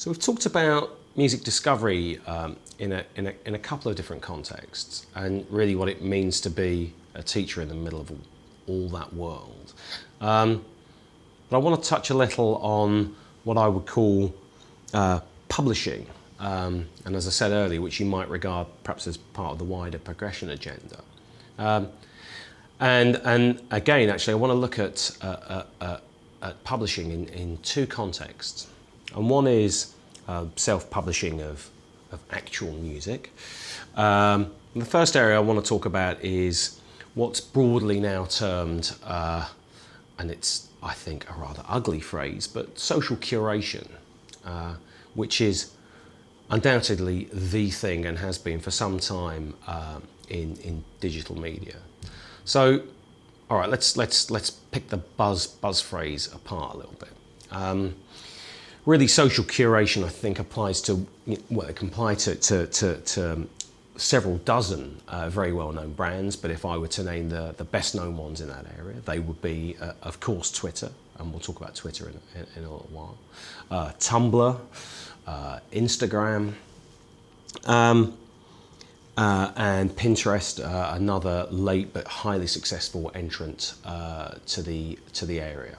So we've talked about music discovery in a couple of different contexts, and really what it means to be a teacher in the middle of all that world. But I want to touch a little on what I would call publishing, and as I said earlier, which you might regard perhaps as part of the wider progression agenda. And again, actually, I want to look at publishing in two contexts. And one is self-publishing of actual music. The first area I want to talk about is what's broadly now termed, and it's, I think, a rather ugly phrase, but social curation, which is undoubtedly the thing and has been for some time in digital media. So, all right, let's pick the buzz phrase apart a little bit. Really, social curation, I think, applies to, well, it can apply to several dozen very well-known brands, but if I were to name the best-known ones in that area, they would be, of course, Twitter, and we'll talk about Twitter in a little while, Tumblr, Instagram, and Pinterest, another late but highly successful entrant to the area.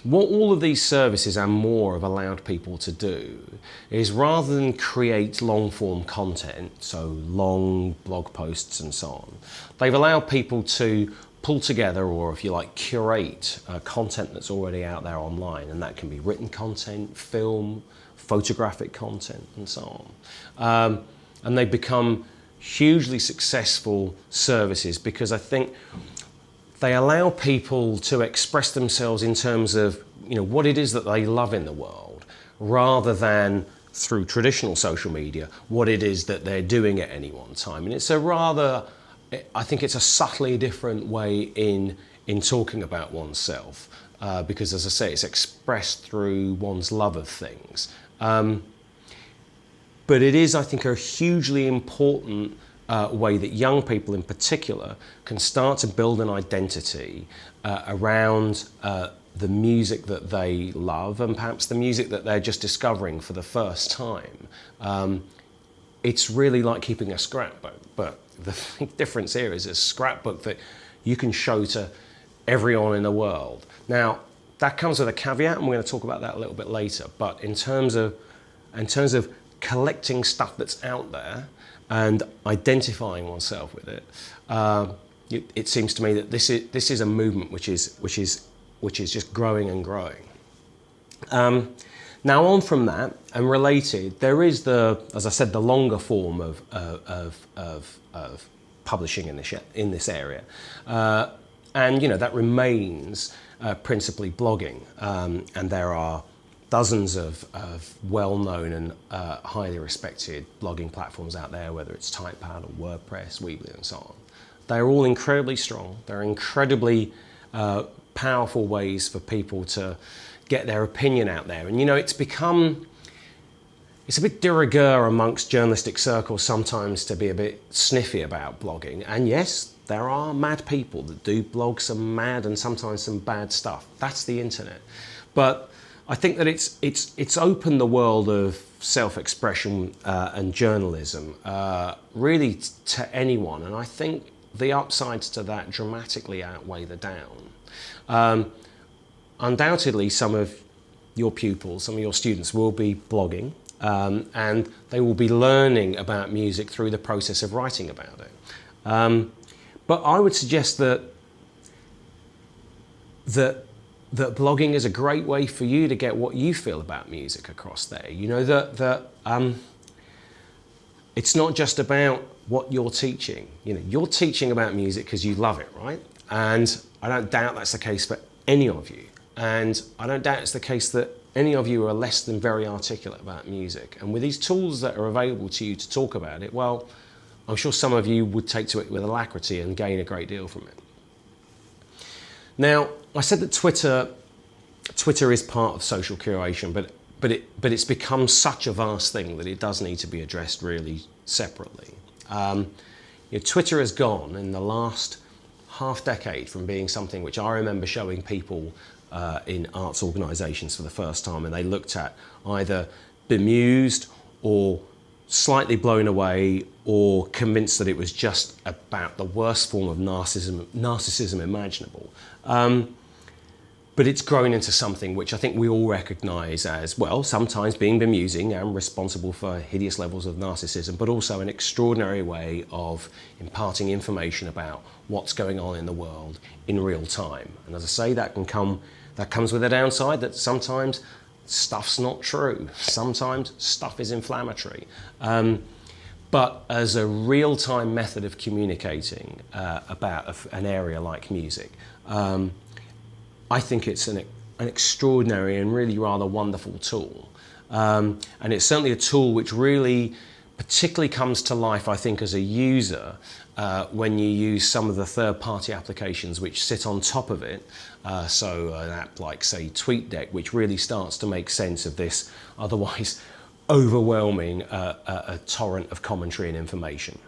What all of these services and more have allowed people to do is, rather than create long-form content, so long blog posts and so on, they've allowed people to pull together, or if you like, curate content that's already out there online, and that can be written content, film, photographic content, and so on. And they've become hugely successful services because I think they allow people to express themselves in terms of, what it is that they love in the world, rather than through traditional social media, what it is that they're doing at any one time. And it's a rather, I think it's a subtly different way in talking about oneself, because, as I say, it's expressed through one's love of things. But it is, I think, a hugely important way that young people in particular can start to build an identity around the music that they love, and perhaps the music that they're just discovering for the first time. It's really like keeping a scrapbook, but the difference here is a scrapbook that you can show to everyone in the world. Now, that comes with a caveat, and we're going to talk about that a little bit later, but in terms of collecting stuff that's out there and identifying oneself with it, it seems to me that this is a movement which is just growing and growing. Now, on from that and related, there is as I said, the longer form of publishing in this area, and that remains principally blogging, and there are dozens of well-known and highly respected blogging platforms out there, whether it's TypePad or WordPress, Weebly, and so on. They're all incredibly strong. They're incredibly powerful ways for people to get their opinion out there. And it's a bit de rigueur amongst journalistic circles sometimes to be a bit sniffy about blogging. And yes, there are mad people that do blog some mad and sometimes some bad stuff. That's the internet. But I think that it's opened the world of self-expression and journalism really to anyone, and I think the upsides to that dramatically outweigh the down. Undoubtedly, some of your pupils, some of your students will be blogging, and they will be learning about music through the process of writing about it. But I would suggest that blogging is a great way for you to get what you feel about music across there. It's not just about what you're teaching. You're teaching about music because you love it, right? And I don't doubt that's the case for any of you. And I don't doubt it's the case that any of you are less than very articulate about music. And with these tools that are available to you to talk about it, well, I'm sure some of you would take to it with alacrity and gain a great deal from it. Now, I said that Twitter is part of social curation, but it's become such a vast thing that it does need to be addressed really separately. Twitter has gone in the last half decade from being something which I remember showing people in arts organisations for the first time, and they looked at either bemused or slightly blown away or convinced that it was just about the worst form of narcissism imaginable. But it's grown into something which I think we all recognise as, well, sometimes being bemusing and responsible for hideous levels of narcissism, but also an extraordinary way of imparting information about what's going on in the world in real time. And as I say, that comes with a downside that sometimes stuff's not true. Sometimes stuff is inflammatory. But as a real-time method of communicating about an area like music, I think it's an extraordinary and really rather wonderful tool. And it's certainly a tool which really particularly comes to life, I think, as a user when you use some of the third-party applications which sit on top of it. So an app like, say, TweetDeck, which really starts to make sense of this otherwise overwhelming torrent of commentary and information.